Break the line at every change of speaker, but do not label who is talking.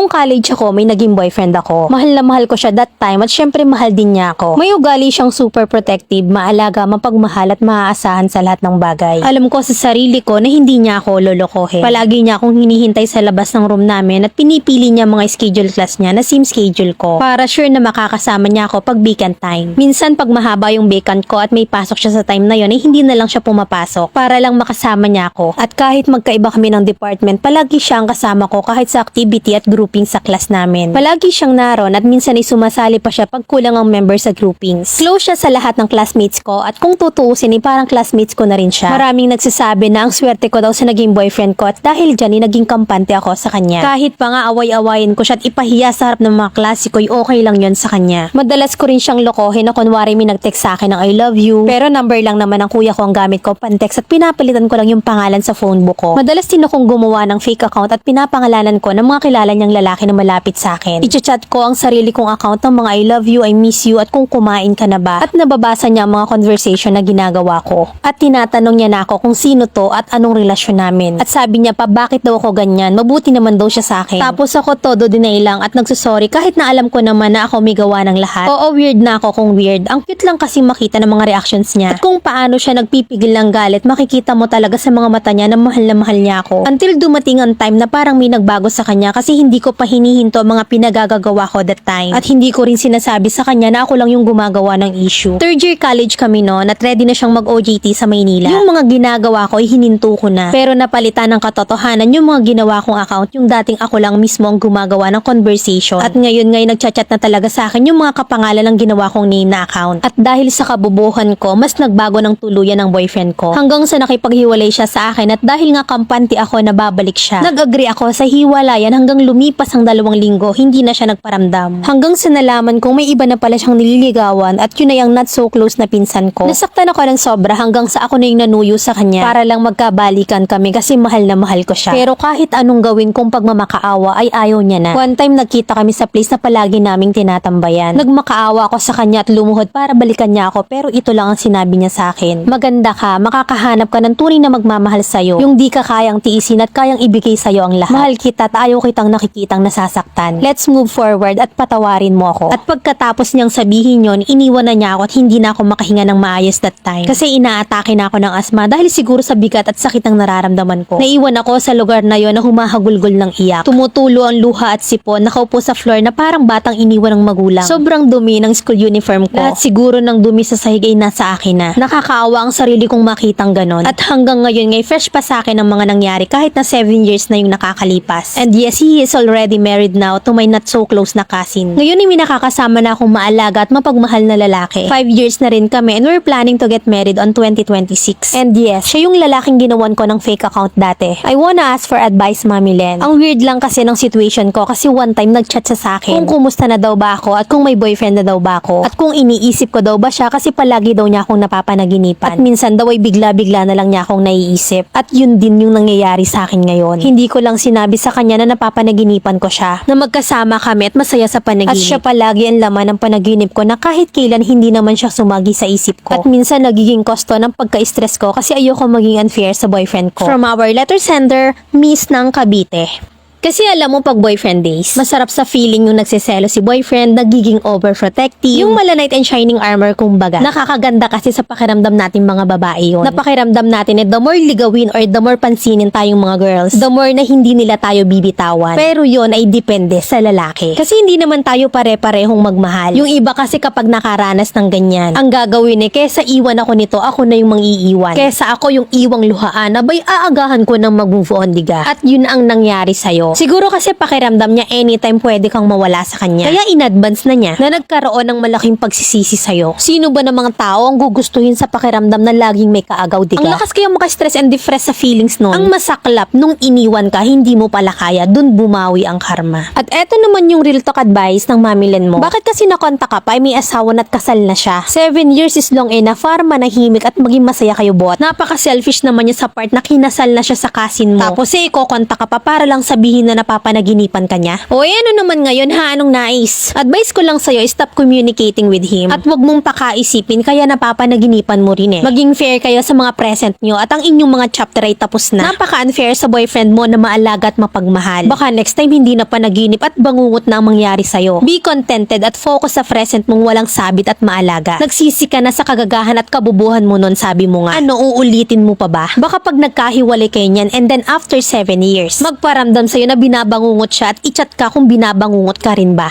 Nung college ako, may naging boyfriend ako. Mahal na mahal ko siya that time at syempre mahal din niya ako. May ugali siyang super protective, maalaga, mapagmahal at maaasahan sa lahat ng bagay. Alam ko sa sarili ko na hindi niya ako lolokohin. Palagi niya akong hinihintay sa labas ng room namin at pinipili niya mga schedule class niya na same schedule ko para sure na makakasama niya ako pag vacant time. Minsan pag mahaba yung vacant ko at may pasok siya sa time na yon, ay hindi na lang siya pumapasok para lang makasama niya ako. At kahit magkaiba kami ng department, palagi siya ang kasama ko kahit sa activity at grouping sa class namin. Palagi siyang naroon at minsan ay sumasali pa siya pag kulang ang member sa groupings. Close siya sa lahat ng classmates ko at kung tutuusin ay parang classmates ko na rin siya. Maraming nagsasabi na ang swerte ko daw sa naging boyfriend ko at dahil dyan ay naging kampante ako sa kanya. Kahit pa nga away-awayin ko siya at ipahiya sa harap ng mga klase ko, okay lang yon sa kanya. Madalas ko rin siyang lokohin na kunwari may nag-text sa akin ng I love you, pero number lang naman ang kuya ko ang gamit ko pan-text at pinapalitan ko lang yung pangalan sa phone book ko. Madalas din akong gumawa ng fake account at pinapangalanan ko ng mga kilala niyang lalaki na malapit sa akin. I-chat ko ang sarili kong account ng mga I love you, I miss you at kung kumain ka na ba, at nababasa niya ang mga conversation na ginagawa ko. At tinatanong niya na ako kung sino to at anong relasyon namin. At sabi niya pa bakit daw ako ganyan, mabuti naman daw siya sa akin. Tapos ako todo deny lang at nagsusorry kahit na alam ko naman na ako may gawa ng lahat. Oo, weird na ako kung weird. Ang cute lang kasi makita ng mga reactions niya. At kung paano siya nagpipigil ng galit, makikita mo talaga sa mga mata niya na mahal niya ako. Until dumating ang time na parang may nagbago sa kanya kasi hindi ko pa hinihinto ang mga pinagagagawa ko that time. At hindi ko rin sinasabi sa kanya na ako lang yung gumagawa ng issue. Third year college kami noon at ready na siyang mag-OJT sa Maynila. Yung mga ginagawa ko ay hininto ko na. Pero napalitan ng katotohanan yung mga ginawa kong account, yung dating ako lang mismo ang gumagawa ng conversation. At ngayon nagchat-chat na talaga sa akin yung mga kapangalan ng ginawa kong name na account. At dahil sa kabubuhan ko, mas nagbago ng tuluyan ng boyfriend ko. Hanggang sa nakipaghiwalay siya sa akin at dahil nga kampante ako na babalik siya, nag-agree ako sa hiwalayan hanggang lumipas ang 2 linggo, hindi na siya nagparamdam. Hanggang sa nalaman kong may iba na pala siyang nililigawan at yun ay ang not so close na pinsan ko. Nasaktan ako ng sobra hanggang sa ako na yung nanuyo sa kanya para lang magkabalikan kami kasi mahal na mahal ko siya. Pero kahit anong gawin kong pagmamakaawa ay ayaw niya na. One time nagkita kami sa place na palagi naming tinatambayan. Nagmakaawa ako sa kanya at lumuhod para balikan niya ako pero ito lang ang sinabi niya sa akin. Maganda ka, makakahanap ka ng tunay na magmamahal sa'yo. Yung di ka kayang tiisin at kayang ibigay sa'yo ang lahat. Mahal kita at ayaw kitang nakikitang nasasaktan. Let's move forward at patawarin mo ako. At pagkatapos niyang sabihin yon, iniwan na niya ako at hindi na ako makahinga ng maayos that time. Kasi inaatake na ako ng asma dahil siguro sa bigat at sakit ng nararamdaman ko. Naiwan ako sa lugar na yon na humahagulgol ng iyak. Tumutulo ang luha at sipon, nakaupo sa floor na parang batang iniwan ng magulang. Sobrang dumi ng school uniform ko. Lahat siguro ng dumi sa sahig ay nasa akin na. Nakakaawa ang sarili kong makitang ganon. At hanggang ngayon ngay fresh pa sa akin ang mga nangyari kahit na 7 years na yung nakakalipas. And yes, he is already married now to my not so close na cousin. Ngayon ay may nakakasama na akong maalaga at mapagmahal na lalaki. 5 years na rin kami and we're planning to get married on 2026. And yes, siya yung lalaking ginawan ko ng fake account dati. I wanna ask for advice, Mami Len. Ang weird lang kasi ng situation ko kasi one time nag-chat siya sa akin kung kumusta na daw ba ako at kung may boyfriend na daw ba ako at kung iniisip ko daw ba siya kasi palagi daw niya akong napapanaginipan at minsan daw ay bigla-bigla na lang niya akong naiisip at yun din yung nangyayari sa akin ngayon. Hindi ko lang sinabi sa kanya na napapanaginipan ko siya, na magkasama kami at masaya sa panaginip at siya palagi ang laman ng panaginip ko na kahit kailan hindi naman siya sumagi sa isip ko at minsan nagiging kosto ng pagka-stress ko kasi ayoko maging unfair sa boyfriend ko. From our letter sender, Miss ng Cavite. Kasi alam mo pag boyfriend days, masarap sa feeling yung nagsiselo si boyfriend, nagiging overprotective, yung mala knight and shining armor kumbaga. Nakakaganda kasi sa pakiramdam natin mga babae yun. Napakiramdam natin the more ligawin or the more pansinin tayong mga girls, the more na hindi nila tayo bibitawan. Pero yun ay depende sa lalaki. Kasi hindi naman tayo pare-parehong magmahal. Yung iba kasi kapag nakaranas ng ganyan, ang gagawin kesa iwan ako nito, ako na yung mangiiwan. Kesa ako yung iwang luhaan, abay aagahan ko ng mag-move on, diga. At yun ang nangyari sa'yo. Siguro kasi pakiramdam niya anytime pwede kang mawala sa kanya. Kaya in advance na niya na nagkaroon ng malaking pagsisisi sa'yo. Sino ba ng mga tao ang gugustuhin sa pakiramdam na laging may kaagaw, diga? Ang lakas kaya maka-stress and depress sa feelings nun. Ang masaklap nung iniwan ka, hindi mo pala kaya, dun bumawi ang karma. At eto naman yung real talk advice ng Mami Len mo. Bakit kasi nakonta ka pa, may asawa na't kasal na siya? 7 years is long enough para manahimik at maging masaya kayo bot. Napaka-selfish naman niya sa part na kinasal na siya sa cousin mo. Tapos ikokonta ka pa para lang sabihin na napapanaginipan ka niya? O ano naman ngayon ha, anong nais? Advice ko lang sa'yo, stop communicating with him. At wag mong pakaisipin kaya napapanaginipan mo rin eh. Maging fair kayo sa mga present nyo at ang inyong mga chapter ay tapos na. Napaka-unfair sa boyfriend mo na maalaga at mapagmahal. Baka next time hindi na panaginip at bangungot na ang mangyari sa'yo. Be contented at focus sa present mong walang sabit at maalaga. Nagsisi ka na sa kagagahan at kabubuhan mo nun, sabi mo nga. Ano, uulitin mo pa ba? Baka pag nagkahiwalay kayo niyan and then after 7 years, magparamdam sa'yo na binabangungot siya at i-chat ka kung binabangungot ka rin ba.